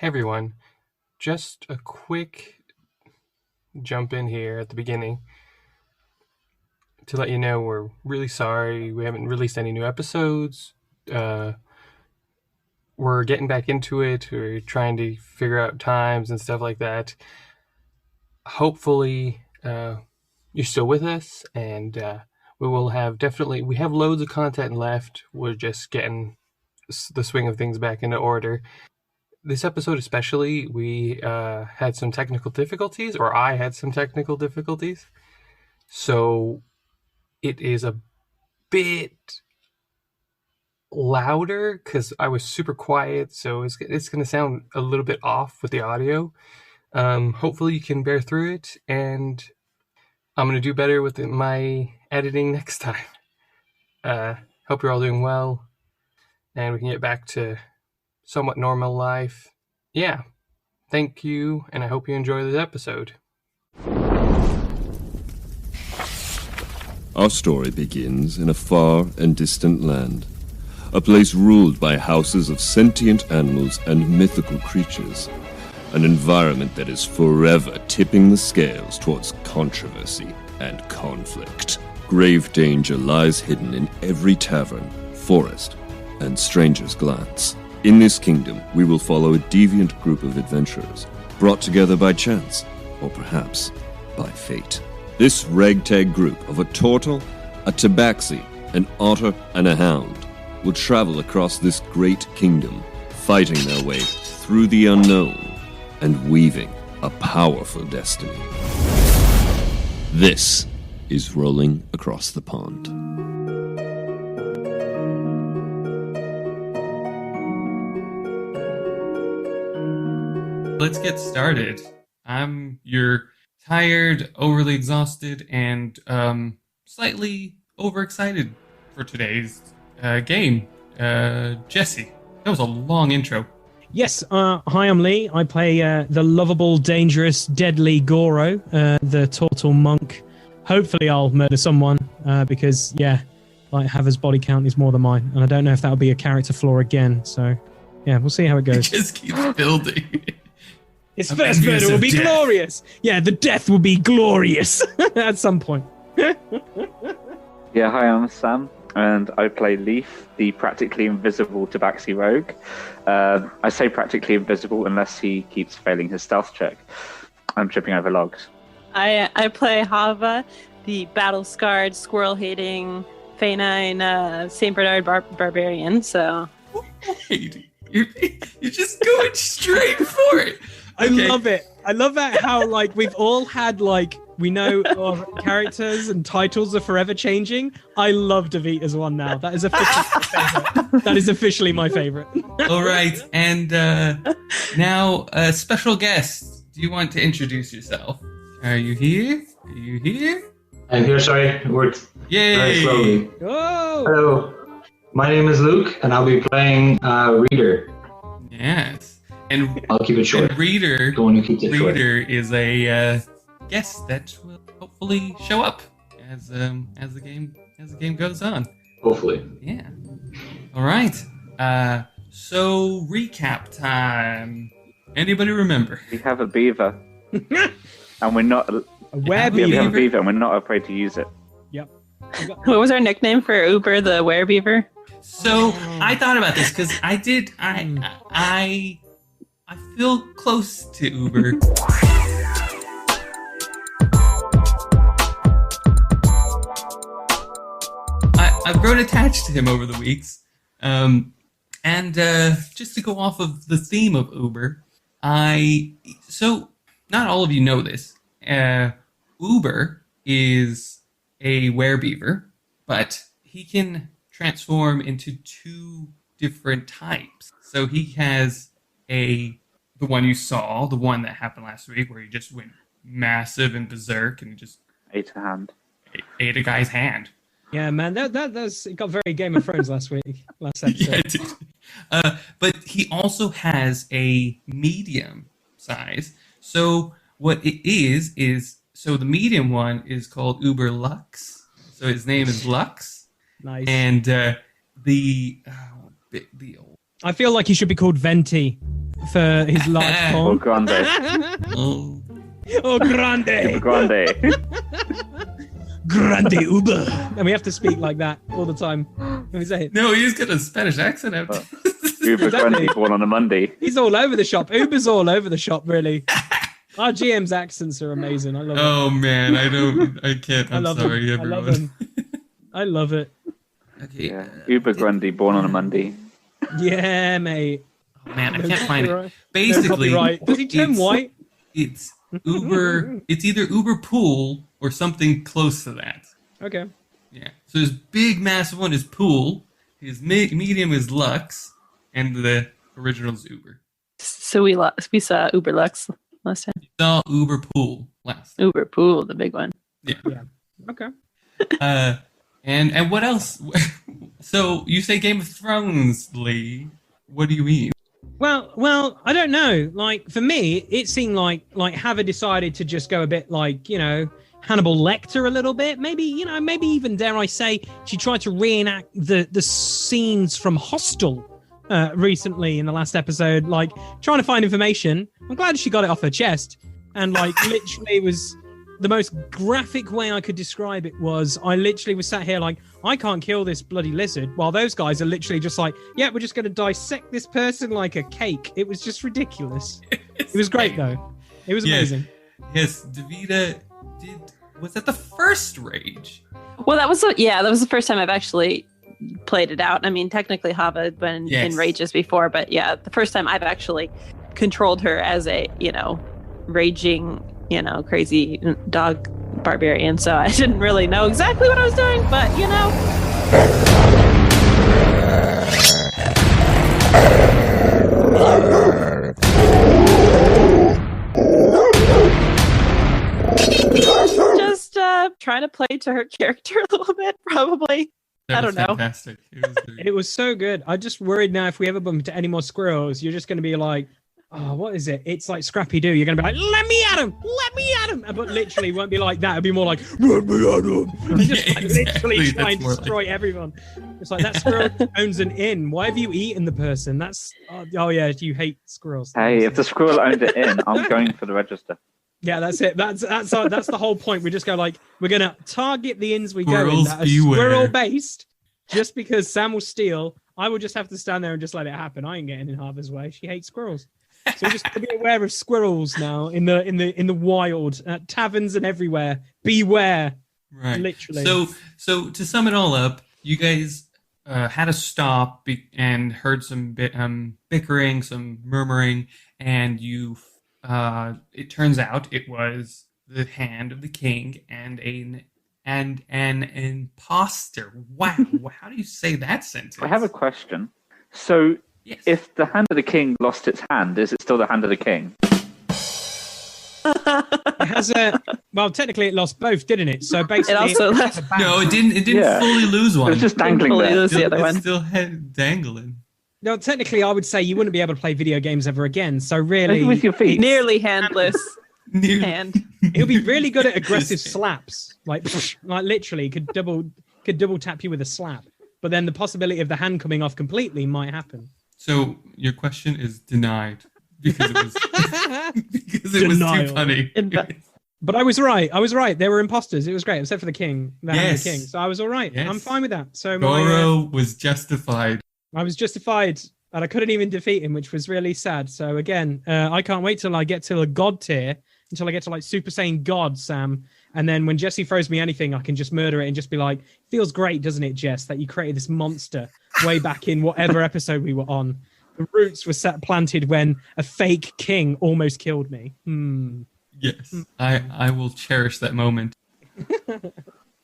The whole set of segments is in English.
Hey everyone, just a quick jump in here at the beginning to let you know we're really sorry we haven't released any new episodes. We're getting back into it. We're trying to figure out times and stuff like that. Hopefully, you're still with us, and we have loads of content left. We're just getting the swing of things back into order. This episode especially, we had some technical difficulties, or I had some technical difficulties. So it is a bit louder because I was super quiet, so it's going to sound a little bit off with the audio. Hopefully you can bear through it, and I'm going to do better with my editing next time. Hope you're all doing well, and we can get back to somewhat normal life. Yeah, thank you, and I hope you enjoy this episode. Our story begins in a far and distant land, a place ruled by houses of sentient animals and mythical creatures, an environment that is forever tipping the scales towards controversy and conflict. Grave danger lies hidden in every tavern, forest, and stranger's glance. In this kingdom, we will follow a deviant group of adventurers, brought together by chance, or perhaps by fate. This ragtag group of a turtle, a tabaxi, an otter, and a hound will travel across this great kingdom, fighting their way through the unknown and weaving a powerful destiny. This is Rolling Across the Pond. Let's get started. I'm your tired, overly exhausted, and slightly overexcited for today's game. Jesse, that was a long intro. Yes, hi, I'm Lee. I play the lovable, dangerous, deadly Goro, the turtle monk. Hopefully I'll murder someone, because, Haver's body count is more than mine, and I don't know if that'll be a character flaw again, so, yeah, we'll see how it goes. It just keeps building. His first murder will be glorious! Yeah, the death will be glorious at some point. Yeah, hi, I'm Sam, and I play Leaf, the practically invisible Tabaxi rogue. I say practically invisible unless he keeps failing his stealth check. I'm tripping over logs. I play Hava, the battle-scarred, squirrel-hating, Feynine, St. Bernard barbarian, so... You're just going straight for it! I love it. I love that how, we've all had, we know our characters and titles are forever changing. I love Davita's one now. That is officially my favorite. That is officially my favorite. All right, and now a special guest. Do you want to introduce yourself? Are you here? Are you here? I'm here, sorry. It worked very slowly. Oh! Hello. My name is Luke, and I'll be playing Reader. Yes. And I'll keep it short. And Reader, The one who keeps it short. Reader is a guest that will hopefully show up as the game goes on. Hopefully. Yeah. All right. So recap time. Anybody remember? We have a beaver, and we're not. A We have a werebeaver. beaver, and we're not afraid to use it. Yep. What was our nickname for Uber, the werebeaver? So I thought about this because I feel close to Uber. I've grown attached to him over the weeks. And just to go off of the theme of Uber, so not all of you know this. Uber is a werebeaver, but he can transform into two different types. So he has the one you saw, the one that happened last week, where he just went massive and berserk and just Ate a hand. ate a guy's hand. Yeah, man, that's it got very Game of Thrones last episode. Yeah, it did. But he also has a medium size. So what it is so the medium one is called Uber Lux. So his name is Lux. Nice. And the I feel like he should be called Venti. for his large Or palm. grande. Oh. Oh, grande. Grande. Grande Uber. And we have to speak like that all the time. Let me say it. No, he's got a Spanish accent out. Uber Exactly. grande born on a Monday. He's all over the shop. Uber's all over the shop, really. Our GM's accents are amazing. I love it. Oh man, I can't. I I'm love sorry, them. everyone. I love them. I love it. Okay. Yeah. Uber grande born on a Monday. Yeah, mate. Oh, man, I No can't find it. copyright. No Basically, copyright. Does he turn it's- white? It's Uber. It's either Uber Pool or something close to that. Okay. Yeah. So his big, massive one is Pool. His medium is Lux, and the original is Uber. So we saw Uber Lux last time. You saw Uber Pool last. Uber Pool, the big one. Okay. And what else? So you say Game of Thrones, Lee? What do you mean? Well, I don't know. Like for me, it seemed like Haver decided to just go a bit like, Hannibal Lecter a little bit. Maybe even dare I say she tried to reenact the scenes from Hostel recently in the last episode, like trying to find information. I'm glad she got it off her chest, and like literally it was the most graphic way I could describe it was I literally was sat here like, I can't kill this bloody lizard, while those guys are literally just like, yeah, we're just going to dissect this person like a cake. It was just ridiculous. It was great though. It was amazing. Yes, Davida was that the first Rage? Well, that was the first time I've actually played it out. I mean, technically Hava had been in Rages before, but yeah, the first time I've actually controlled her as a, raging, crazy dog barbarian. So I didn't really know exactly what I was doing, but just trying to play to her character a little bit, probably. That I don't was know. Fantastic. It was great. It was so good. I'm just worried now if we ever bump into any more squirrels, you're just going to be like, oh, what is it? It's like Scrappy Doo. You're going to be like, let me at him! Let me at him! But literally, it won't be like that. It'll be more like, let me at him! And just Yeah, like, exactly. literally try and That's more destroy everyone. It's like, that squirrel owns an inn. Why have you eaten the person? That's, oh yeah, you hate squirrels. Hey, if the squirrel owned it in, I'm going for the register. Yeah, that's it. That's the whole point. We just go like, we're going to target the inns we go in Squirrels that are beware. squirrel-based. Just because Sam will steal, I will just have to stand there and just let it happen. I ain't getting in Harvard's way. She hates squirrels. So we're just going to be aware of squirrels now in the wild, at taverns and everywhere. Beware. Right. Literally. So to sum it all up, you guys had to stop and heard some bickering, some murmuring, and it turns out it was the hand of the king and an imposter. Wow. How do you say that sentence? I have a question. So, Yes. if the hand of the king lost its hand, is it still the hand of the king? It has well, technically it lost both, didn't it? So basically, It also has a back. No, it didn't Yeah. fully lose It one. was just dangling Fully there. lose the other It's one. still dangling. No, technically, I would say you wouldn't be able to play video games ever again. So really, Maybe with your feet. Nearly handless hand. he'll be really good at aggressive slaps, like literally could double tap you with a slap. But then the possibility of the hand coming off completely might happen. So your question is denied because it was because it was Denial. too funny. But I was right. They were imposters. It was great, except for the king, the hand of the Yes. king. So I was all right. Yes. I'm fine with that. So Goro was justified. I was justified, and I couldn't even defeat him, which was really sad. So again, I can't wait till I get to a god tier, until I get to like Super Saiyan God, Sam. And then when Jesse throws me anything, I can just murder it and just be like, feels great, doesn't it, Jess, that you created this monster way back in whatever episode we were on. The roots were planted when a fake king almost killed me. Yes, I will cherish that moment.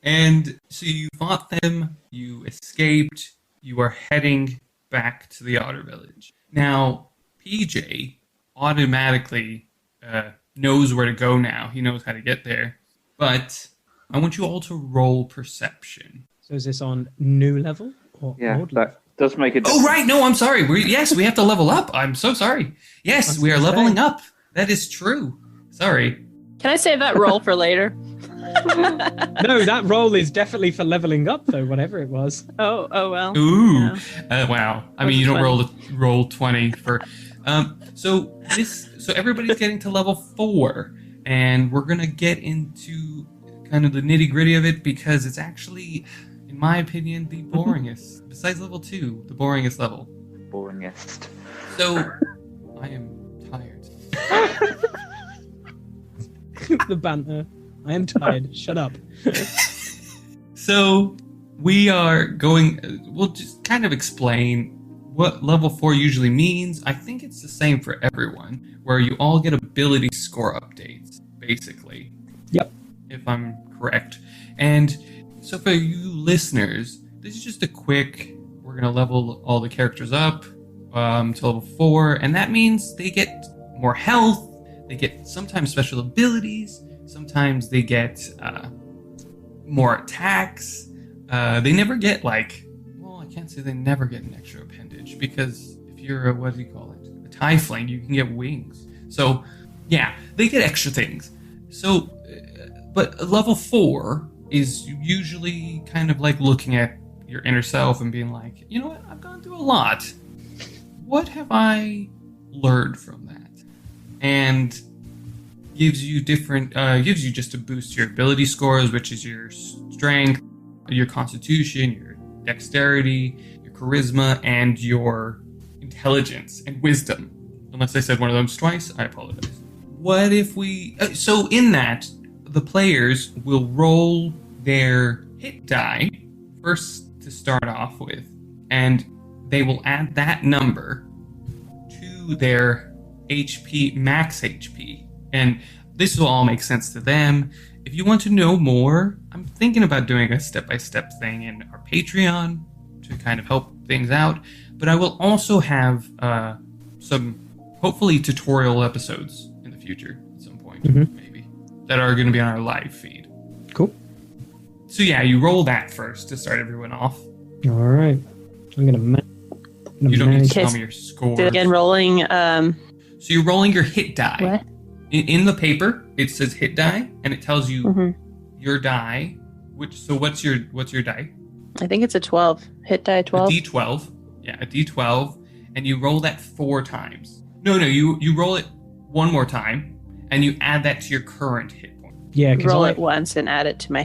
And so you fought them, you escaped, you are heading back to the Otter Village. Now, PJ automatically knows where to go now. He knows how to get there. But I want you all to roll perception. So is this on new level or Yeah, old level? that does make a difference. Oh, right. No, I'm sorry. We have to level up. I'm so sorry. Yes, we are leveling up. That is true. Sorry. Can I save that roll for later? No, that roll is definitely for leveling up, though, whatever it was. Oh well. Ooh. Yeah. Wow. I mean, you don't roll 20 for... So everybody's getting to level 4, and we're gonna get into kind of the nitty gritty of it because it's actually, in my opinion, the boringest. Besides level 2, the boringest level. Boringest. So I am tired. The banter. I am tired. Shut up. So we are going. We'll just kind of explain what level 4 usually means. I think it's the same for everyone, where you all get ability score updates, basically. Yep. If I'm correct. And so for you listeners, this is just a quick, we're going to level all the characters up to level 4, and that means they get more health, they get sometimes special abilities, sometimes they get more attacks. They never get I can't say they never get an extra appendage, because if you're what do you call it? A tiefling, you can get wings. So yeah, they get extra things. So, but level 4 is usually kind of like looking at your inner self and being like, you know what, I've gone through a lot. What have I learned from that? And gives you gives you just to boost your ability scores, which is your strength, your constitution, your dexterity, your charisma, and your intelligence and wisdom. Unless I said one of those twice, I apologize. What if we... so in that, the players will roll their hit die first to start off with, and they will add that number to their HP, max HP. And this will all make sense to them. If you want to know more, I'm thinking about doing a step-by-step thing in our Patreon to kind of help things out. But I will also have some, hopefully, tutorial episodes in the future at some point, maybe, that are going to be on our live feed. Cool. So yeah, you roll that first to start everyone off. All right. I'm going to... You don't need to tell me your score. Again, rolling... So you're rolling your hit die. What? In the paper, it says hit die, and it tells you your die. What's your die? I think it's a 12. Hit die 12. A D12. Yeah, a D12, and you roll that 4 times. No, you roll it one more time, and you add that to your current hit point. Yeah, roll it once and add it to my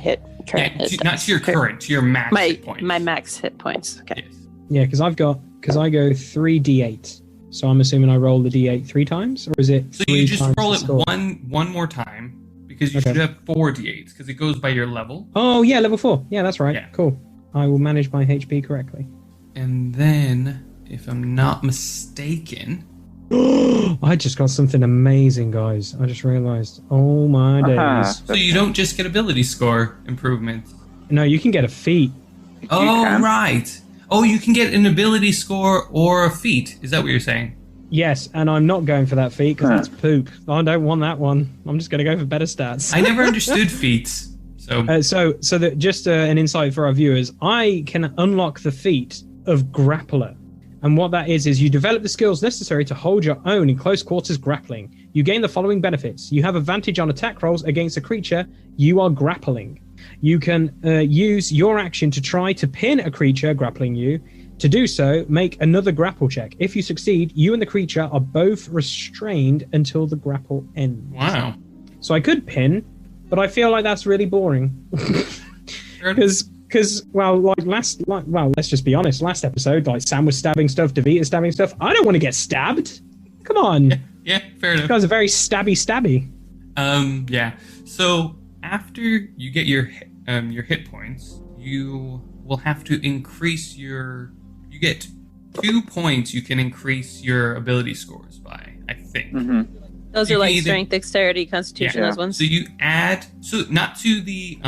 not to your current, to your max hit points. My max hit points. Okay. Yes. Yeah, because I go 3d8. So I'm assuming I roll the d8 3 times, or is it? So you just roll it one more time, because you should have 4 d8s, because it goes by your level. Oh yeah, level 4. Yeah, that's right. Yeah. Cool. I will manage my HP correctly. And then, if I'm not mistaken, I just got something amazing, guys. I just realized. Oh my days. So you don't just get ability score improvements. No, you can get a feat. Oh, right. Oh, you can get an ability score or a feat. Is that what you're saying? Yes, and I'm not going for that feat because that's poop. I don't want that one. I'm just going to go for better stats. I never understood feats. So that just an insight for our viewers, I can unlock the feat of Grappler. And what that is you develop the skills necessary to hold your own in close quarters grappling. You gain the following benefits. You have advantage on attack rolls against a creature you are grappling. You can use your action to try to pin a creature grappling you. To do so, make another grapple check. If you succeed, you and the creature are both restrained until the grapple ends. Wow. So I could pin, but I feel like that's really boring. Because let's just be honest. Last episode, Sam was stabbing stuff, Davita stabbing stuff. I don't want to get stabbed. Come on. Yeah, fair enough. You guys are very stabby. Yeah. So after you get your hit points, you will have to increase your. You get 2 points. You can increase your ability scores by, I think. Those are like strength, dexterity, constitution. Yeah. Those ones. So you add not to the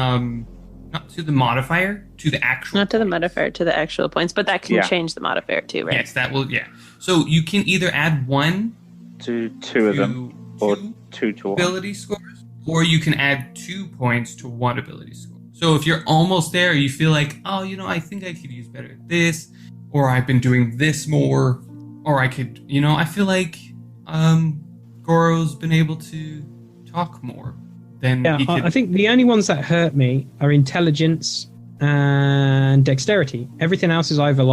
modifier, to the actual. Not to the modifier, to the actual points, but that can change the modifier too, right? Yes, that will. Yeah. So you can either add 1 to 2 of them, or 2 to 1 ability scores, or you can add 2 points to 1 ability score. So if you're almost there, you feel like, oh, I think I could use better at this, or I've been doing this more, or I could, I feel like Goro's been able to talk more than he could. I think the only ones that hurt me are intelligence and dexterity. Everything else is either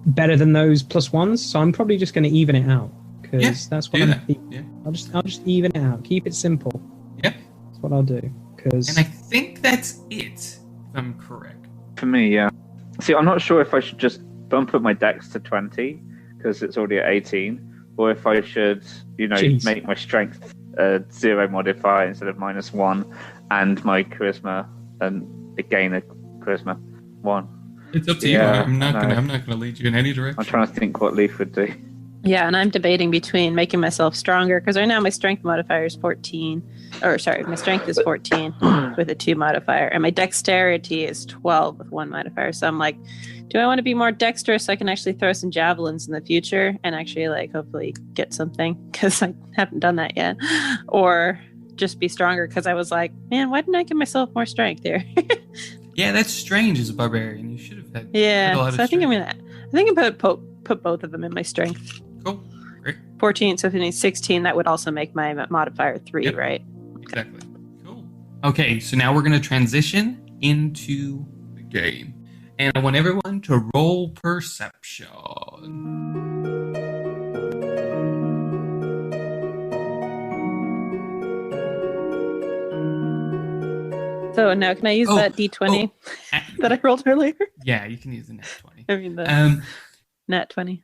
better than those +1s, so I'm probably just going to even it out. because that's what I'm thinking. Yeah. I'll just even it out. Keep it simple. Yep. That's what I'll do. And I think that's it, if I'm correct. For me, yeah. See, I'm not sure if I should just bump up my dex to 20 because it's already at 18, or if I should, make my strength 0 modifier instead of -1, and my charisma and gain a charisma 1. It's up to you. I'm not gonna lead you in any direction. I'm trying to think what Leaf would do. Yeah, and I'm debating between making myself stronger, because right now my strength modifier is 14. Or, sorry, my strength is 14 with a 2 modifier. And my dexterity is 12 with 1 modifier. So I'm like, do I want to be more dexterous so I can actually throw some javelins in the future and actually, hopefully get something? Because I haven't done that yet. Or just be stronger, because I was like, man, why didn't I give myself more strength here? Yeah, that's strange as a barbarian. You should have had yeah, a lot of so I think strength. I think I'm put both of them in my strength. Cool. Great. 14, so if it needs 16, that would also make my modifier 3, Yep. right? Exactly. Cool. Okay, so now we're going to transition into the game. And I want everyone to roll perception. So now can I use that D20 that I rolled earlier? Yeah, you can use the nat 20. I mean the nat 20.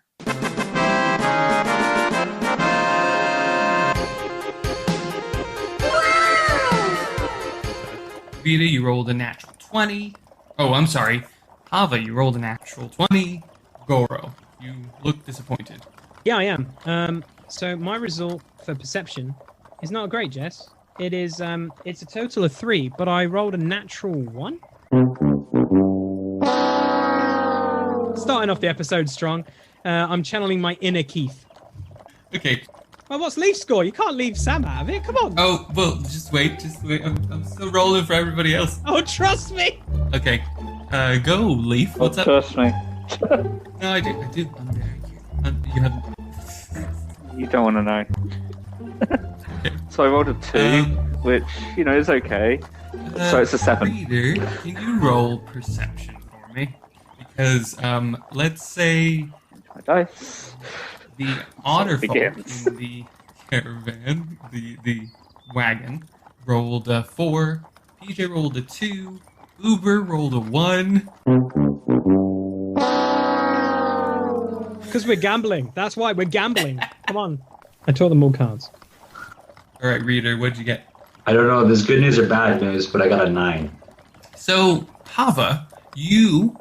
Vita, you rolled a natural 20. Oh, I'm sorry. Hava, you rolled a natural 20. Goro, you look disappointed. Yeah, I am. So my result for perception is not great, Jess. It is. It's a total of 3, but I rolled a natural 1. Starting off the episode strong. I'm channeling my inner Keith. Okay. Well, what's Leaf's score? You can't leave Sam out of it. Come on. Oh, well, just wait. I'm still rolling for everybody else. Oh, trust me. Okay. Go, Leaf. What's up? Trust me. No, I do. I'm very cute. You haven't. You don't want to know. Okay. So I rolled a 2, which, is okay. So it's a 7. Reader, can you roll perception for me? Because, let's say My dice. the otter folk begins. in the caravan, the wagon, rolled a 4. PJ rolled a 2. Uber rolled a 1. Because we're gambling. That's why we're gambling. Come on. I taught them all cards. All right, Reader, what'd you get? I don't know if this is good news or bad news, but I got a 9. So, Hava, you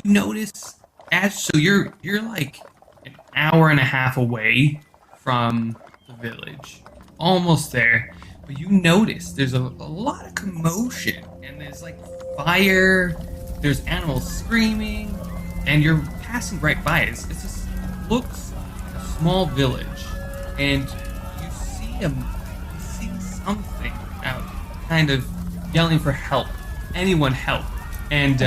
notice you're like an hour and a half away from the village, almost there, but you notice there's a lot of commotion, and there's like fire, there's animals screaming, and you're passing right by it. It just looks like a small village, and you see something out, kind of yelling for help. Anyone help. And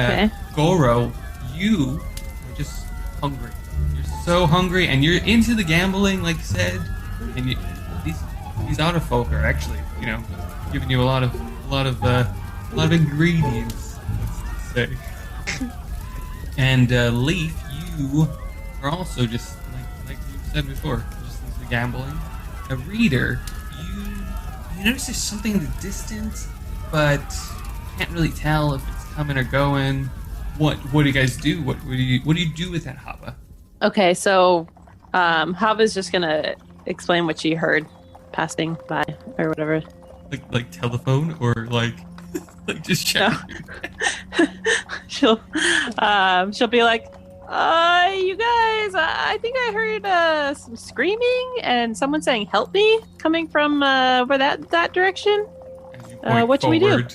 Goro, you are just hungry. You're so hungry, and you're into the gambling, like you said. And these otter folk are actually, giving you a lot of ingredients, let's say. And Leaf, you are also just like you said before, just into the gambling. A Reader, you notice there's something in the distance, but can't really tell if it's coming or going. What do you guys do? What do you do with that Hava? Okay, so Hava's just gonna explain what she heard passing by or whatever. Like telephone or like just check. No. she'll be like, you guys, I think I heard some screaming and someone saying "help me" coming from over that direction. What should we do?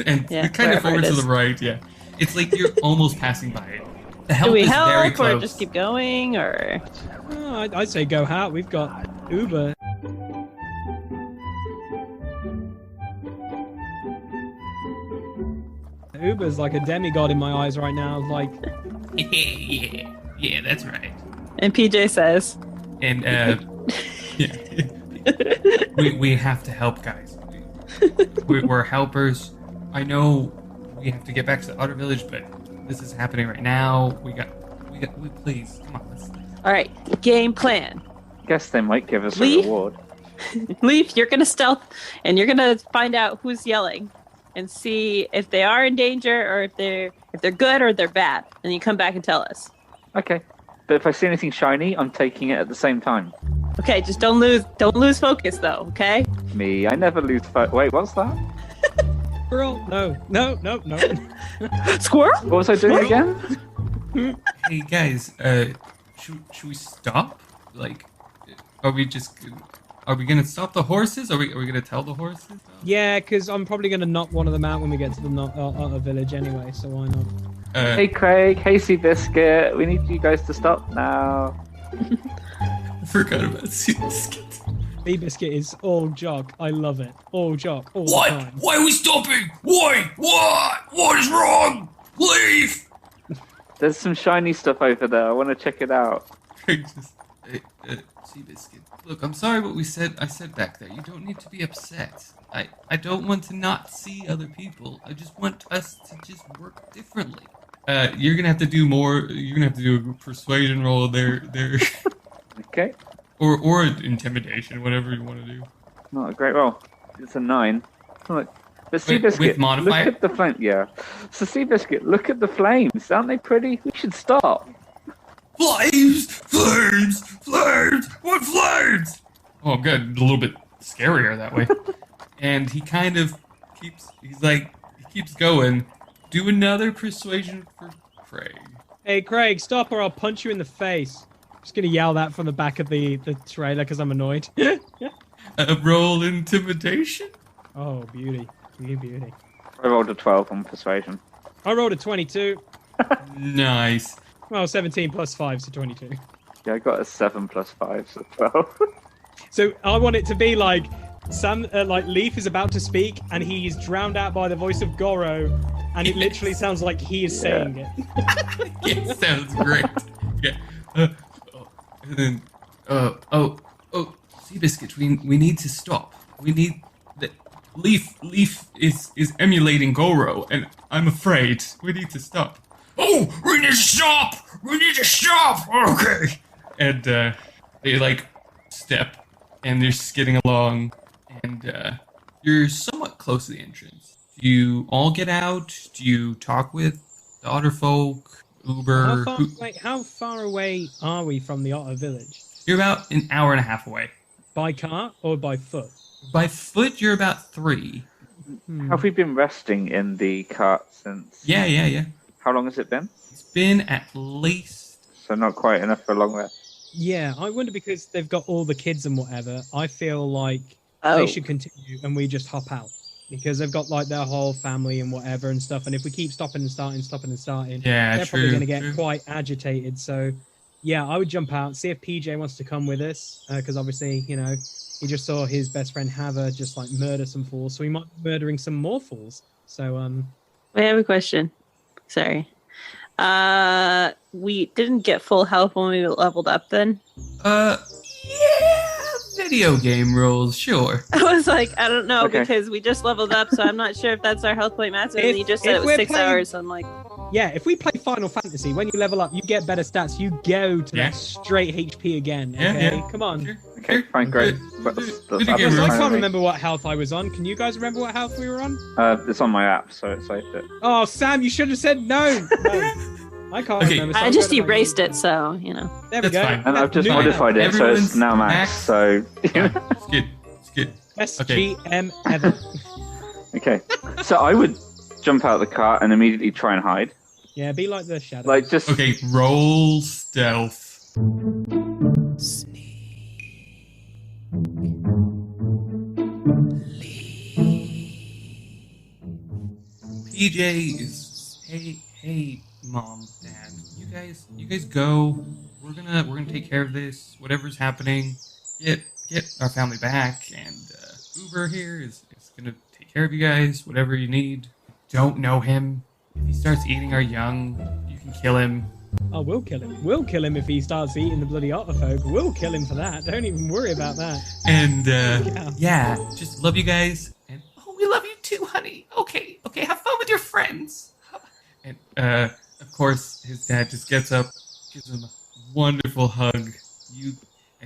And kind of forward to the right, yeah. It's like you're almost passing by it. The help do we is help very close. or just keep going, or? I'd say go out. We've got Uber. Uber's like a demigod in my eyes right now. Like, yeah, that's right. And PJ says, and yeah, we have to help, guys. We're helpers. I know we have to get back to the outer village, but this is happening right now. We please come on. Let's. All right, game plan. Guess they might give us a Leaf? reward. Leaf, you're gonna stealth, and you're gonna find out who's yelling, and see if they are in danger or if they're good or they're bad, and you come back and tell us. Okay, but if I see anything shiny, I'm taking it at the same time. Okay, just don't lose focus though. Okay. Me, I never lose focus. Wait, what's that? Squirrel? No. Squirrel? What was I doing again? Hey guys, should we stop? Like, are we gonna stop the horses? Are we gonna tell the horses? Yeah, because I'm probably going to knock one of them out when we get to the Otter village anyway, so why not? Hey Craig, hey Seabiscuit, we need you guys to stop now. I forgot about Seabiscuit. Seabiscuit is all jog. I love it. All jog, all the time. Why are we stopping? Why? What is wrong? Leave! There's some shiny stuff over there. I want to check it out. Seabiscuit. Look, I'm sorry what I said back there. You don't need to be upset. I don't want to not see other people. I just want us to just work differently. You're gonna have to do more. You're gonna have to do a persuasion roll there. Okay. Or intimidation, whatever you want to do. Not a great roll. It's a 9. Look. But Seabiscuit, with modifier? look at the flame. Yeah. So Seabiscuit, look at the flames. Aren't they pretty? We should stop. Flames! What flames? Oh, good. A little bit scarier that way. And he kind of keeps going. Do another persuasion for Craig. Hey, Craig, stop or I'll punch you in the face. I'm just going to yell that from the back of the trailer because I'm annoyed. Roll intimidation? Oh, beauty. Beauty. I rolled a 12 on persuasion. I rolled a 22. Nice. Well, 17 plus 5, so 22. Yeah, I got a 7 plus 5, so 12. So I want it to be like Sam, Leaf is about to speak, and he's drowned out by the voice of Goro, and it literally sounds like he is saying it. It sounds great. Yeah. And then, Seabiscuit, we need to stop. We need the Leaf is emulating Goro, and I'm afraid we need to stop. Oh, we need to stop. Okay. And they step, and they're skidding along, and you're somewhat close to the entrance. Do you all get out? Do you talk with the otter folk? Uber? How far away are we from the Otter village? You're about an hour and a half away. By car or by foot? By foot, you're about 3. Have we been resting in the cart since? Yeah. How long has it been? It's been at least... So not quite enough for a long rest. Yeah, I wonder because they've got all the kids and whatever, I feel like they should continue and we just hop out. Because they've got their whole family and whatever and stuff, and if we keep stopping and starting, yeah, they're probably going to get quite agitated. So, yeah, I would jump out, see if PJ wants to come with us, because obviously, he just saw his best friend Hava just murder some fools, so he might be murdering some more fools. So, I have a question. Sorry. We didn't get full health when we leveled up then? Yeah, video game rules, sure. I was like, I don't know, Okay. because we just leveled up, so I'm not sure if that's our health point master, and If- you just said if it was we're 6 playing- hours, so I'm like... yeah, if we play Final Fantasy, when you level up, you get better stats, you go to Yeah. that straight HP again, Yeah, okay? yeah. Come on. Sure. Okay, fine, great. Good. That's Video game absolutely I rules. fine can't with me. remember what health I was on. Can you guys remember what health we were on? It's on my app, so it saved it. Oh, Sam, you should have said no. I can't Okay. remember. so I I'm just going to my- erased it, so, There we That's go. fine. And I've just New modified it, so it's Everyone's now max, max. so... It's good. Best Okay. GM ever. Okay, so I would jump out of the car and immediately try and hide. Yeah, be like the shadow. Like, just... Okay, roll stealth. PJ is hey mom, dad. You guys go. We're gonna take care of this. Whatever's happening, get our family back, and Uber here is gonna take care of you guys. Whatever you need. Don't know him. If he starts eating our young, you can kill him. Oh, we'll kill him. We'll kill him if he starts eating the bloody otter folk. We'll kill him for that. Don't even worry about that. And Yeah. just love you guys. And we love you too, honey. Okay, have fun with your friends. And of course, his dad just gets up, gives him a wonderful hug.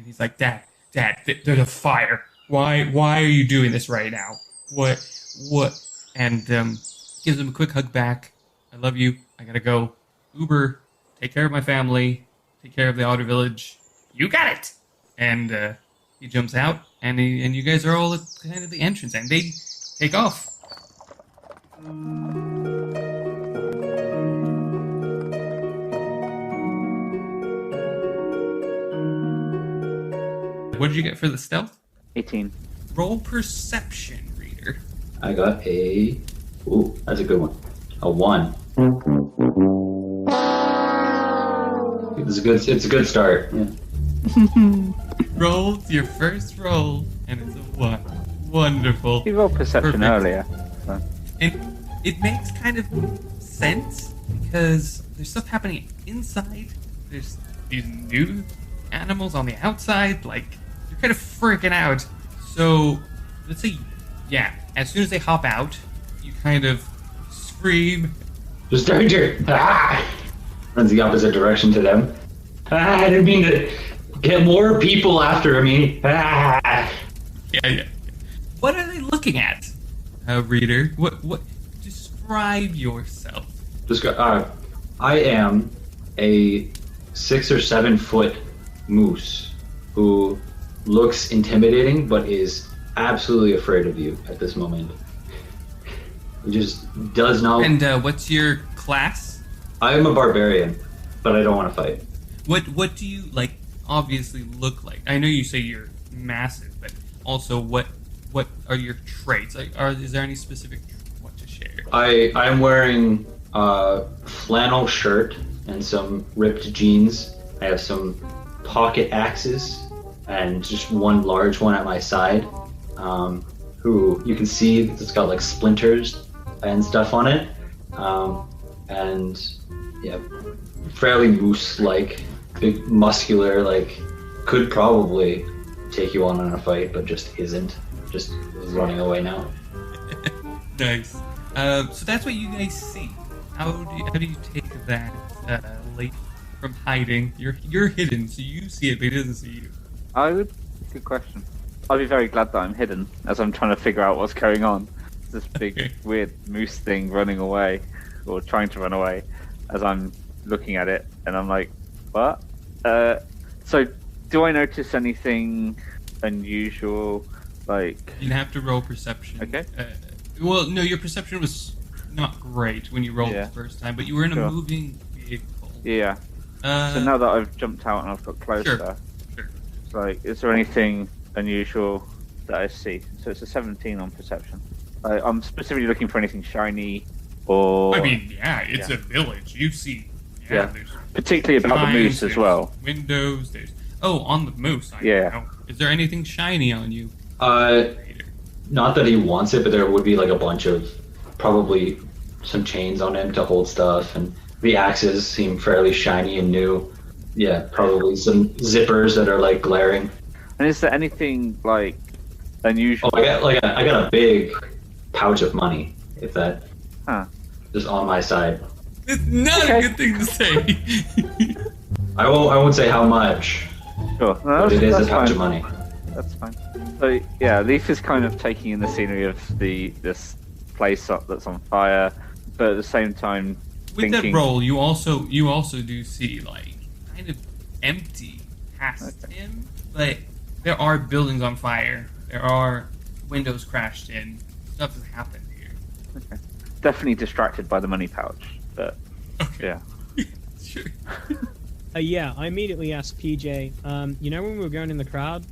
and he's like, Dad, there's a fire. Why are you doing this right now? What? And gives him a quick hug back. I love you. I gotta go. Uber, take care of my family. Take care of the outer village. You got it. And he jumps out, and you guys are all at kind of the entrance, and they take off. What did you get for the stealth? 18. Roll perception, reader. I got a... Ooh, that's a good one. A 1. It's a good start. Yeah. Roll your first roll, and it's a 1. Wonderful. You rolled perception Perfect. earlier. So. And it makes kind of sense because there's stuff happening inside. There's these new animals on the outside. Like, you're kind of freaking out. So, let's say, yeah, as soon as they hop out, you kind of scream. There's danger! Ah! Runs the opposite direction to them. Ah, I didn't mean to get more people after me. Ah! Yeah. What are they looking at, reader? What? Describe yourself. I am a 6 or 7 foot moose who looks intimidating but is absolutely afraid of you at this moment. He just does not. And what's your class? I am a barbarian, but I don't want to fight. What do you like? Obviously, look like? I know you say you're massive, but also what are your traits? Like, is there any specific what to share? I'm wearing a flannel shirt and some ripped jeans. I have some pocket axes and just one large one at my side. Who you can see it's got like splinters and stuff on it. And yeah, fairly moose-like, big, muscular, like could probably take you on in a fight, but just isn't. Just is running away now. Nice. So that's what you guys see. How do you take that late from hiding? You're hidden, so you see it, but it doesn't see you. Good question. I'd be very glad that I'm hidden as I'm trying to figure out what's going on. This big weird moose thing running away, or trying to run away, as I'm looking at it, and I'm like, what? So, do I notice anything unusual? Like, you have to roll perception. Okay. Well, no, your perception was not great when you rolled the first time, but you were in a moving vehicle. Yeah. So now that I've jumped out and I've got closer, Sure. It's like, is there anything unusual that I see? So it's a 17 on perception. I'm specifically looking for anything shiny or... I mean, yeah, it's a village. You see, there's particularly about the moose as well. Windows, on the moose. I know. Is there anything shiny on you? Not that he wants it, but there would be like a bunch of probably some chains on him to hold stuff, and the axes seem fairly shiny and new. Yeah, probably some zippers that are like glaring. And is there anything like unusual? Oh, I got a big pouch of money. If that, just on my side. It's not a good thing to say. I won't say how much. Sure, no, but it is a pouch fine. of money. That's fine. So yeah, Leaf is kind of taking in the scenery of this place up that's on fire, but at the same time, with that roll, you also do see like kind of empty past him, but there are buildings on fire. There are windows crashed in. Stuff has happened here. Okay. Definitely distracted by the money pouch, but yeah. Sure. Yeah, I immediately asked PJ, you know when we were going in the crowd,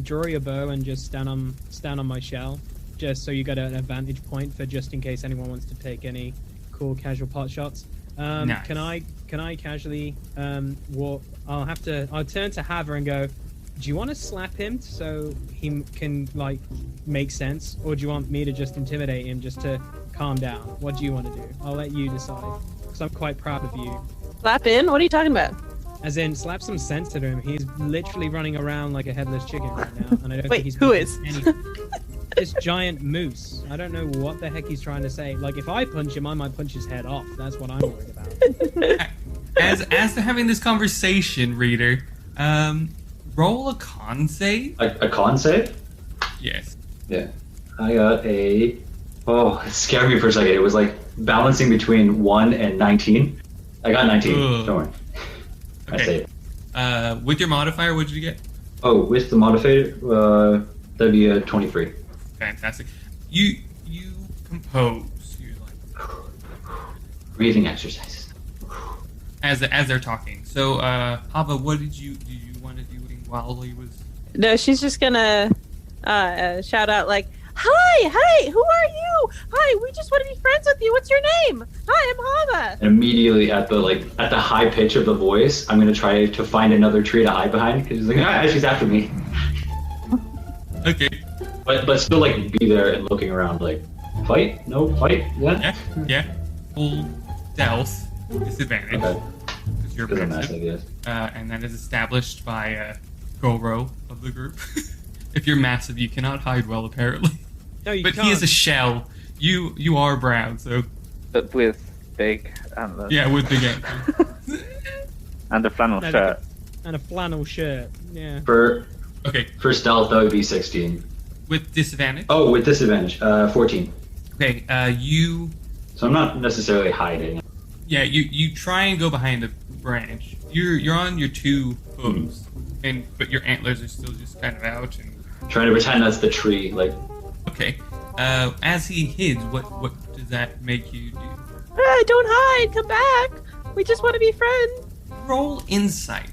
draw your bow and just stand on my shell, just so you got an advantage point for just in case anyone wants to take any cool casual pot shots. Nice. Can I casually walk? I'll turn to Haver and go, do you want to slap him so he can like make sense, or do you want me to just intimidate him just to calm down? What do you want to do? I'll let you decide, because I'm quite proud of you. Slap in? What are you talking about? As in, slap some sense into him. He's literally running around like a headless chicken right now, and I don't think he's who is? This giant moose. I don't know what the heck he's trying to say. Like, if I punch him, I might punch his head off. That's what I'm worried about. As they're having this conversation, reader, roll a con save. A con save? Yes. Yeah. I got a... Oh, it scared me for a second. It was like balancing between 1 and 19. I got 19. Ugh. Don't worry. I Okay. saved. With your modifier, what did you get? Oh, with the modifier, that'd be a 23. Fantastic. You compose. You like Breathing exercises. as they're talking. So, Hava, what did you want to do while he was? No, she's just gonna shout out like, "Hi, who are you? Hi, we just want to be friends with you. What's your name? Hi, I'm Hava." And immediately at the high pitch of the voice, I'm gonna try to find another tree to hide behind because he's like, she's after me. Okay. But still like be there and looking around like, fight? No fight? Yeah. Yeah. Full stealth disadvantage. Okay. Because you're Because I'm passive. massive, yes. And that is established by Goro of the group. If you're massive, you cannot hide well, apparently. No, you But can't. he is a shell. You are brown, so But with big antlers. yeah, with big antlers. And a flannel No, shirt. And a flannel shirt. Yeah. For Okay, stealth, that would be 16. with disadvantage. Oh, with disadvantage, 14. Okay, you So I'm not necessarily hiding. you try and go behind a branch. You're on your two hooves, but your antlers are still just kind of out. And Trying to pretend that's the tree, like, okay, as he hides, what does that make you do? Don't hide. Come back. We just want to be friends. Roll insight.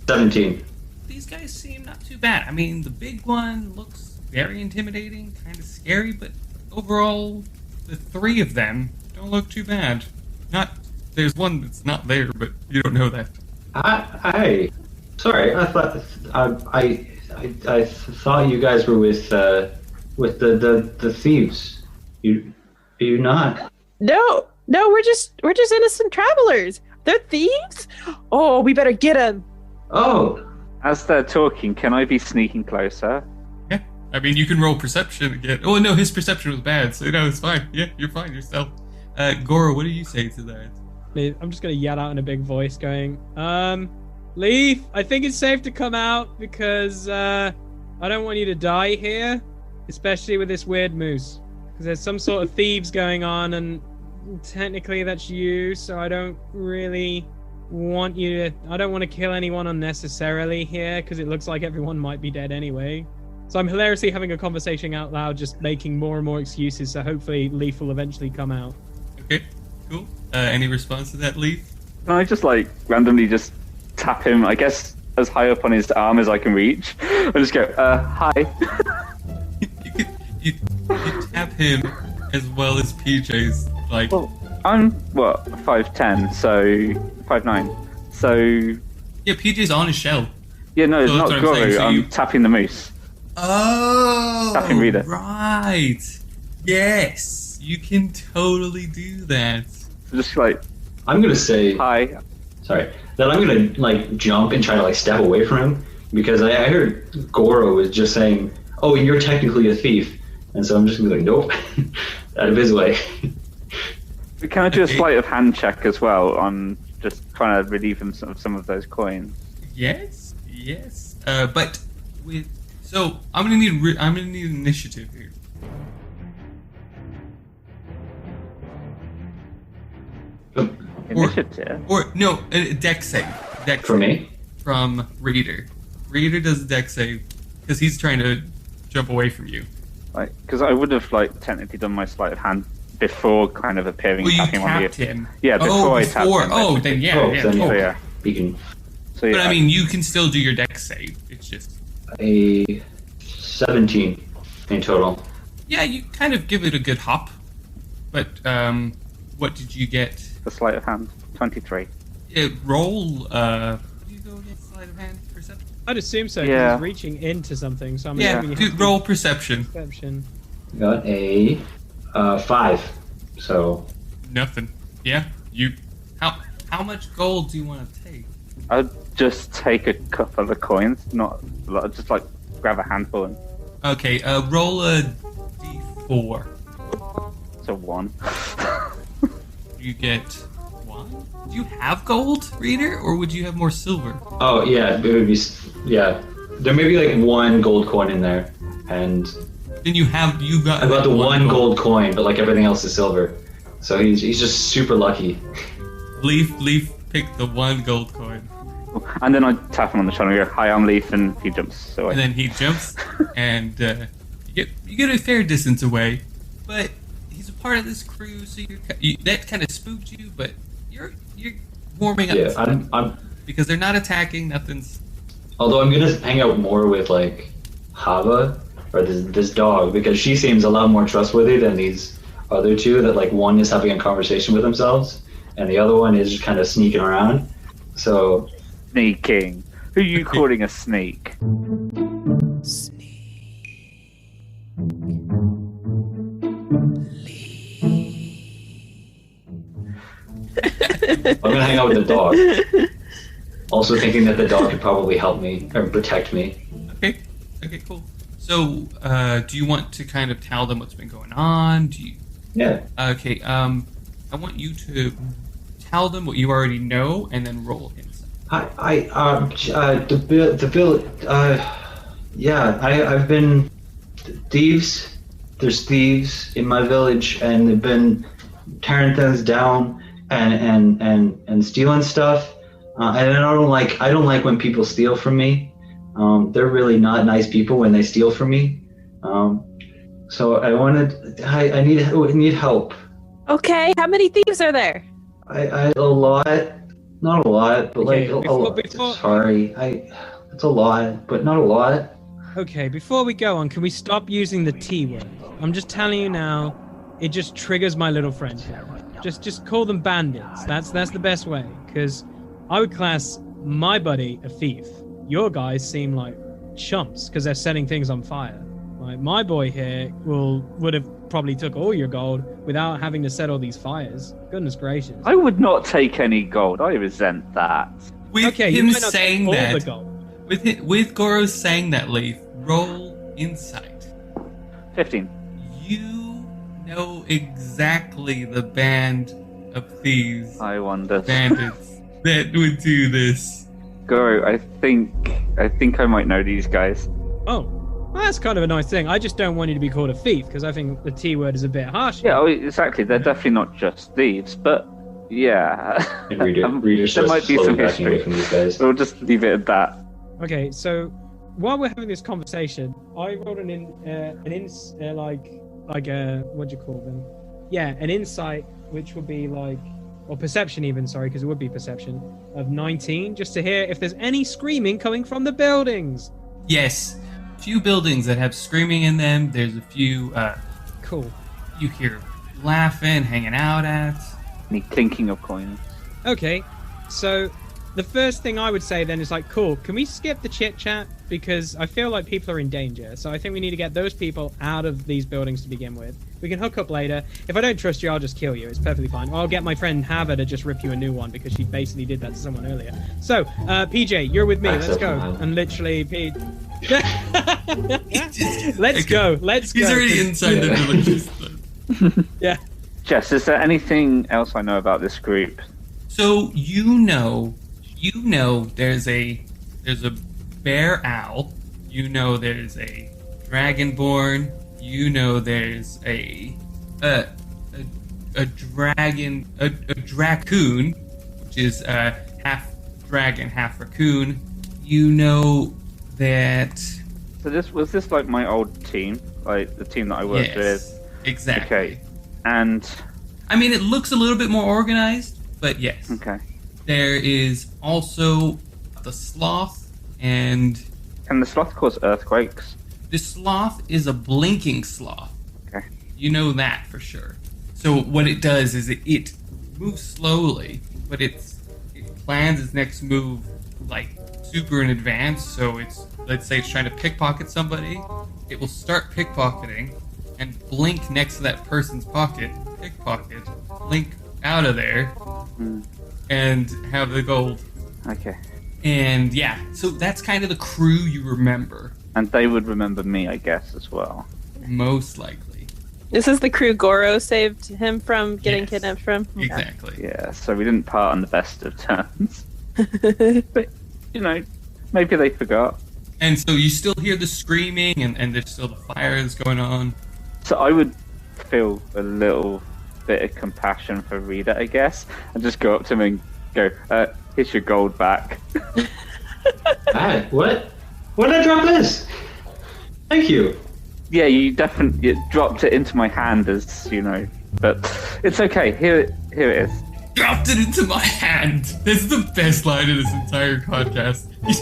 17. These guys seem not too bad. I mean, the big one looks very intimidating, kind of scary, but overall, the three of them don't look too bad. There's one that's not there, but you don't know that. Sorry, I thought I thought you guys were with the thieves. Are you not? No, we're just innocent travelers. They're thieves. Oh, we better get them. Oh, As they're talking, can I be sneaking closer? Yeah, I mean, you can roll perception again. Oh no, his perception was bad, so no, it's fine. Yeah, you're fine yourself. Goro, what do you say to that? I'm just gonna yell out in a big voice, going, Leaf, I think it's safe to come out because I don't want you to die here, especially with this weird moose. Because there's some sort of thieves going on, and technically that's you, so I don't really want you to... I don't want to kill anyone unnecessarily here, because it looks like everyone might be dead anyway. So I'm hilariously having a conversation out loud, just making more and more excuses, so hopefully Leaf will eventually come out. Okay, cool. Any response to that, Leaf? Can I just like randomly just tap him, I guess, as high up on his arm as I can reach? I just go, hi. you tap him as well as PJ's, like... Well, I'm, 5'10", so 5'9". So... Yeah, PJ's on his shell. Yeah, no, it's So that's not what I'm saying, Goro, so I'm you- tapping the moose. Oh, Tapping reader. right. Yes, you can totally do that. Just like, I'm gonna say, hi. sorry, that I'm gonna like jump and try to like step away from him because I heard Goro was just saying, "Oh, you're technically a thief," and so I'm just gonna be like, "Nope," out of his way. Can I do a Okay. sleight of hand check as well on just trying to relieve him of some of those coins? Yes. But with so I'm gonna need initiative here. Initiative? Or no, a deck save. Deck For save me, from Reader. Reader does a deck save because he's trying to jump away from you. Like, because I would have like technically done my sleight of hand before kind of appearing Well, and you tapping on the... tapped him. Yeah, before I tapped him. Oh, then yeah, Oh, yeah. then cool. So yeah. you can So yeah. But I mean, you can still do your deck save. It's just a 17 in total. yeah, you kind of give it a good hop. But what did you get? the sleight of hand, 23. Roll. What do you go against sleight of hand perception? I'd assume so, 'cause Yeah. he's reaching into something, so I'm Yeah, assuming you have roll perception. perception. Got a 5. So Nothing. Yeah, you. How much gold do you want to take? I'd just take a couple of coins, not a lot, just like grab a handful and Okay, roll a d4. so 1. You get 1. on. Do you have gold, Reader, or would you have more silver? Oh yeah, it would be There may be like one gold coin in there, and then you got. I got the one gold coin, but like everything else is silver. So he's just super lucky. Leaf picked the one gold coin. And then I tap him on the shoulder and go, "Hi, I'm Leaf," and he jumps away. And then he jumps, and you get a fair distance away, but he's a part of this crew, so that kind of spooked you, but you're warming up. Yeah, I'm because they're not attacking. Nothing's. Although I'm gonna hang out more with like Hava or this dog because she seems a lot more trustworthy than these other two. That like one is having a conversation with themselves, and the other one is just kind of sneaking around. So. Sneaking. Who are you calling a sneak? I'm gonna hang out with the dog. Also thinking that the dog could probably help me or protect me. Okay, cool. So, do you want to kind of tell them what's been going on? Yeah. Okay. I want you to tell them what you already know, and then roll insight. I've been thieves. There's thieves in my village, and they've been tearing things down and stealing stuff. And I don't like when people steal from me. They're really not nice people when they steal from me. So I need help. Okay, how many thieves are there? A lot. Not a lot, but Okay, like a lot. Sorry, it's a lot, but not a lot. Okay, before we go on, can we stop using the T word? I'm just telling you now, it just triggers my little friend here. Just call them bandits. That's the best way, because I would class my buddy a thief. Your guys seem like chumps because they're setting things on fire. Like my boy here would have probably took all your gold without having to set all these fires. Goodness gracious. I would not take any gold. I resent that. With Okay, him you might not saying take all that, the gold. with Goro saying that, Leaf, roll insight. 15. You know exactly the band of thieves, I wonder. bandits that would do this. Goro, I think I might know these guys. Oh, well, that's kind of a nice thing. I just don't want you to be called a thief because I think the T word is a bit harsh. Yeah, exactly. They're definitely not just thieves, but yeah. And reader there might be some backing away history. from these guys. We'll just leave it at that. Okay, so while we're having this conversation, I rolled what do you call them? Yeah, an insight, which would be like, or perception even, sorry, because it would be perception, of 19, just to hear if there's any screaming coming from the buildings. Yes, few buildings that have screaming in them. There's a few. Cool. You hear laughing, hanging out at. Any clinking of coins. Okay, so the first thing I would say then is like, cool, can we skip the chit chat? Because I feel like people are in danger. So I think we need to get those people out of these buildings to begin with. We can hook up later. If I don't trust you, I'll just kill you. It's perfectly fine. Or I'll get my friend Hava to just rip you a new one because she basically did that to someone earlier. So, PJ, you're with me. Let's go. And literally, Let's go. He's already inside the village. Yeah. Jess, is there anything else I know about this group? So you know there's a bear owl. You know there's a dragonborn. You know there's a dragon, a dracoon, which is half dragon, half raccoon. You know that. So was this like my old team, like the team that I worked with? Exactly. Okay, and I mean it looks a little bit more organized, but yes. Okay. There is also the sloth, and can the sloth cause earthquakes? The sloth is a blinking sloth. Okay. You know that for sure. So what it does is it moves slowly, but it plans its next move like super in advance. So let's say it's trying to pickpocket somebody, it will start pickpocketing and blink next to that person's pocket, pickpocket, blink out of there, and have the gold. Okay. And yeah, so that's kind of the crew you remember. And they would remember me, I guess, as well. Most likely. This is the crew Goro saved him from getting kidnapped from? Exactly. Yeah, so we didn't part on the best of terms. But, maybe they forgot. And so you still hear the screaming and there's still the fires going on. So I would feel a little bit of compassion for Rita, I guess, and just go up to him and go, here's your gold back. Alright, what? Where did I drop this? Thank you. Yeah, you definitely dropped it into my hand, as you know, but it's okay. Here it is. Dropped it into my hand. This is the best line of this entire podcast. You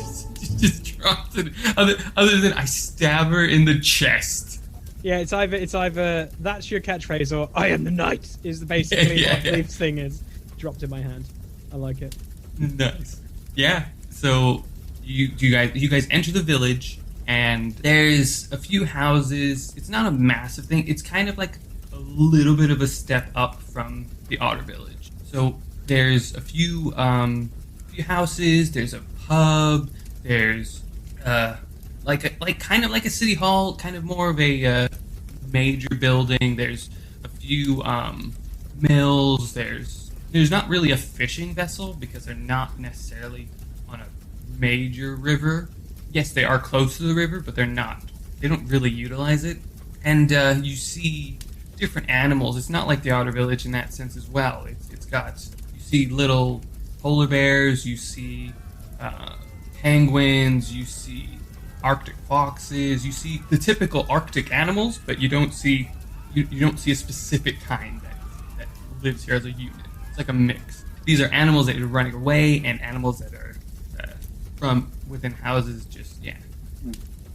just dropped it. Other than I stab her in the chest. Yeah, it's either that's your catchphrase or I am the knight is basically what Leaf's thing is. Dropped in my hand. I like it. Nice. Yeah. So you guys enter the village. And there's a few houses. It's not a massive thing. It's kind of like a little bit of a step up from the Otter Village. So there's a few houses. There's a pub. There's kind of like a city hall, kind of more of a major building. There's a few mills. There's not really a fishing vessel because they're not necessarily on a major river. Yes, they are close to the river, but they don't really utilize it. And you see different animals. It's not like the Otter Village in that sense as well. You see little polar bears, you see penguins, you see Arctic foxes, you see the typical Arctic animals, but you don't see a specific kind that lives here as a unit. It's like a mix. These are animals that are running away and animals that are from within houses.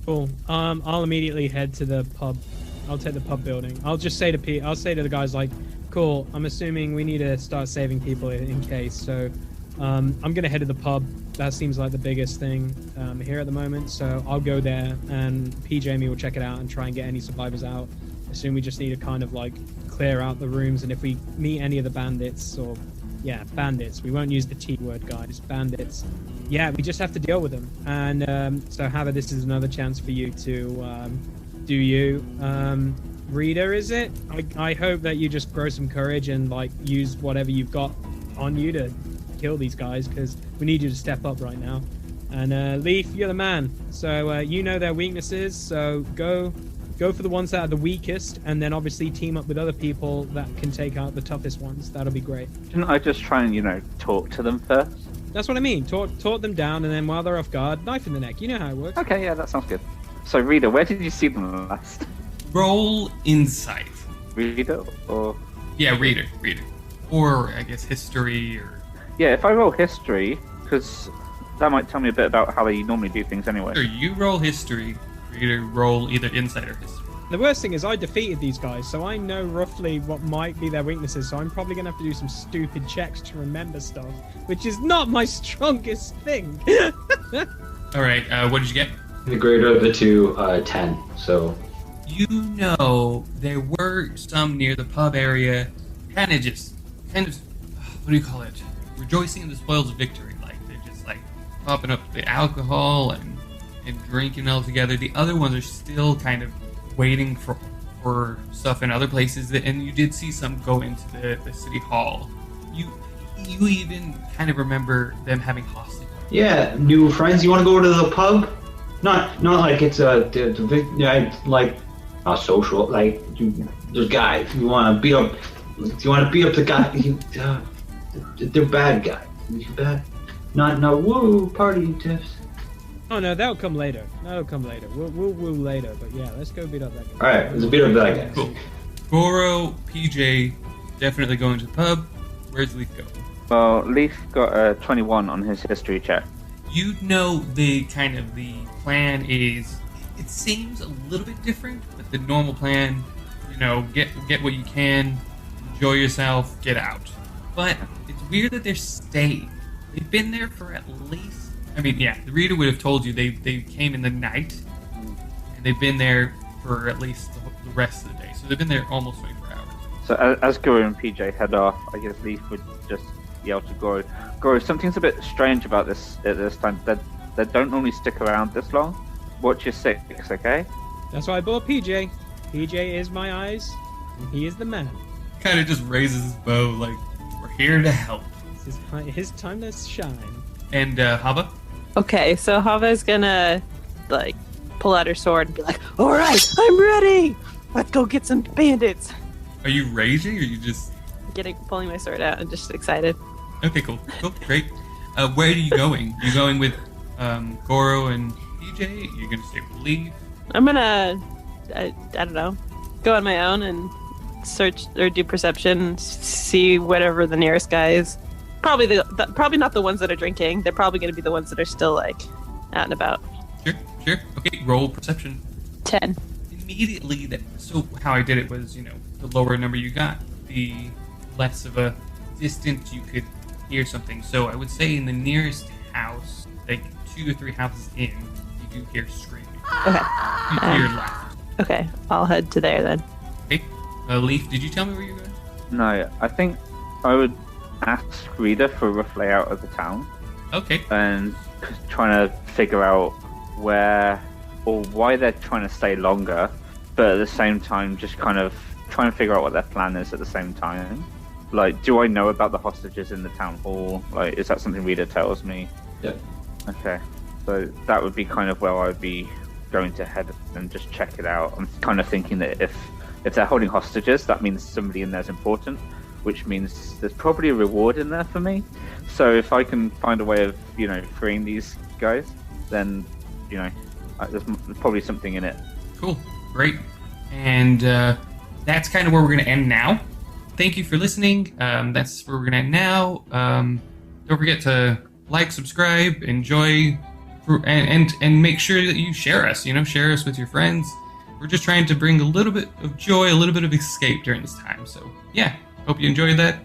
Cool. I'll immediately head to the pub. I'll take the pub building. I'll just say to I'll say to the guys like, cool, I'm assuming we need to start saving people in case. So I'm going to head to the pub. That seems like the biggest thing here at the moment. So I'll go there and PJ and me will check it out and try and get any survivors out. Assume we just need to kind of like clear out the rooms. And if we meet any of the bandits bandits. We won't use the T word, guys. Bandits. Yeah, we just have to deal with them. And so, Hava, this is another chance for you to do you. Rita, is it? I hope that you just grow some courage and like use whatever you've got on you to kill these guys because we need you to step up right now. And Leaf, you're the man. So you know their weaknesses. So go for the ones that are the weakest, and then obviously team up with other people that can take out the toughest ones. That'll be great. Shouldn't I just try and, talk to them first? That's what I mean. Talk them down, and then while they're off guard, knife in the neck. You know how it works. Okay, yeah, that sounds good. So, Rita, where did you see them last? Roll insight. Rita, or? Yeah, Rita. Or, I guess, history, or... Yeah, if I roll history, because that might tell me a bit about how they normally do things anyway. Sure, you roll history. Rita, roll either insight or history. The worst thing is I defeated these guys, so I know roughly what might be their weaknesses, so I'm probably going to have to do some stupid checks to remember stuff, which is not my strongest thing. Alright, what did you get? The greater of the two, 10, so... There were some near the pub area, kind of, what do you call it? Rejoicing in the spoils of victory. Like, they're just, like, popping up the alcohol and drinking all together. The other ones are still kind of waiting for stuff in other places, and you did see some go into the city hall. You even kind of remember them having hostage. Yeah, new friends. You want to go to the pub? Not like it's like a social. Like there's guys. You want to beat up. You want to beat up the guy. They're bad guys. Bad. Not woo party tips. Oh no, that'll come later. We'll woo later. But yeah, let's go beat up that guy. All right, let's beat up that guy. Cool. Goro, PJ, definitely going to the pub. Where's Leaf go? Well, Leaf got a 21 on his history check. The plan is. It seems a little bit different, but the normal plan, get what you can, enjoy yourself, get out. But it's weird that they're staying. They've been there for at least. I mean, yeah, the reader would have told you they came in the night, and they've been there for at least the rest of the day. So they've been there almost 24 hours. So as Goro and PJ head off, I guess Leaf would just yell to Goro, Goro, something's a bit strange about this at this time. They don't normally stick around this long. Watch your six, okay? That's why I bought PJ. PJ is my eyes. He is the man. Kind of just raises his bow like, we're here to help. It's his time to shine. And Hava? Okay, so Hava's gonna like pull out her sword and be like, "All right, I'm ready. Let's go get some bandits." Are you raging or are you just Pulling my sword out and just excited. Okay, cool, great. Where are you going? You going with Goro and DJ? You're gonna stay with Leaf? I'm gonna, I don't know, go on my own and search or do perception, see whatever the nearest guy is. Probably probably not the ones that are drinking. They're probably gonna be the ones that are still like out and about. Sure. Okay, roll perception. 10. Immediately, so how I did it was, the lower number you got, the less of a distance you could hear something. So I would say in the nearest house, like 2 or 3 houses in, you do hear screaming. Okay. You hear laughter. Okay, I'll head to there then. Okay. Leaf, did you tell me where you're going? No, I think I would ask Rita for a rough layout of the town. Okay. And trying to figure out where or why they're trying to stay longer, but at the same time just kind of trying to figure out what their plan is at the same time. Like, do I know about the hostages in the town hall? Like, is that something Rita tells me? Yep. Okay. So that would be kind of where I'd be going to head and just check it out. I'm kind of thinking that if they're holding hostages, that means somebody in there is important, which means there's probably a reward in there for me. So if I can find a way of, freeing these guys, then, there's probably something in it. Cool. Great. And that's kind of where we're going to end now. Thank you for listening. That's where we're going to end now. Don't forget to like, subscribe, enjoy, and make sure that you share us. Share us with your friends. We're just trying to bring a little bit of joy, a little bit of escape during this time. So, yeah, hope you enjoyed that.